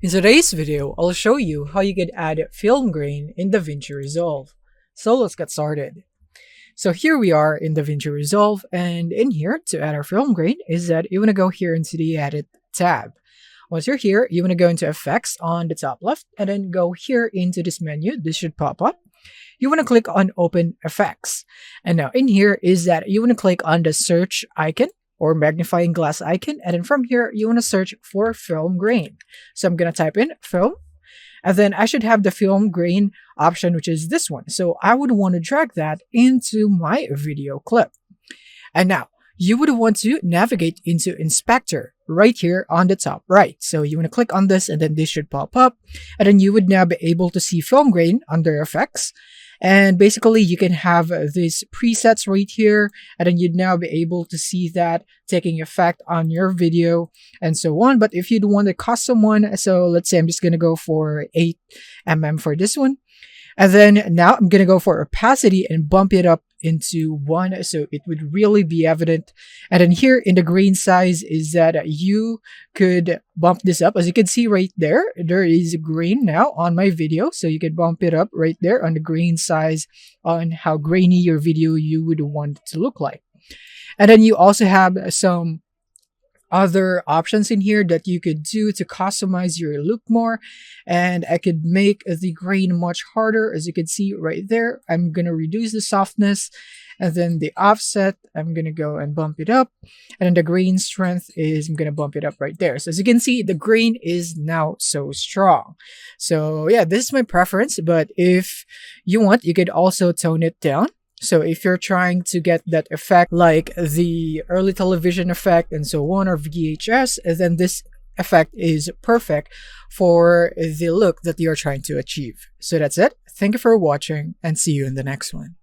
In today's video, I'll show you how you could add film grain in DaVinci Resolve. So let's get started. So here we are in DaVinci Resolve, and in here to add our film grain is that you want to go here into the Edit tab. Once you're here, you want to go into Effects on the top left and then go here into this menu. This should pop up. You want to click on Open Effects. And now in here is that you want to click on the search icon or magnifying glass icon, and then from here you want to search for film grain. So I'm going to type in film, and then I should have the film grain option, which is this one. So I would want to drag that into my video clip. And now you would want to navigate into Inspector right here on the top right. So you want to click on this, and then this should pop up, and then you would now be able to see film grain under Effects. And basically you can have these presets right here, and then you'd now be able to see that taking effect on your video and so on. But if you'd want a custom one, so let's say I'm just going to go for 8mm for this one. And then now I'm going to go for opacity and bump it up into 1 so it would really be evident. And then here in the grain size is that you could bump this up. As you can see right there, there is grain now on my video. So you could bump it up right there on the grain size on how grainy your video you would want it to look like. And then you also have some other options in here that you could do to customize your look more, and I could make the grain much harder. As you can see right there, I'm going to reduce the softness, and then the offset I'm going to go and bump it up, and then the grain strength is I'm going to bump it up right there. So as you can see, the grain is now so strong. So yeah, this is my preference, but if you want, you could also tone it down. So if you're trying to get that effect like the early television effect and so on, or VHS, then this effect is perfect for the look that you're trying to achieve. So that's it. Thank you for watching, and see you in the next one.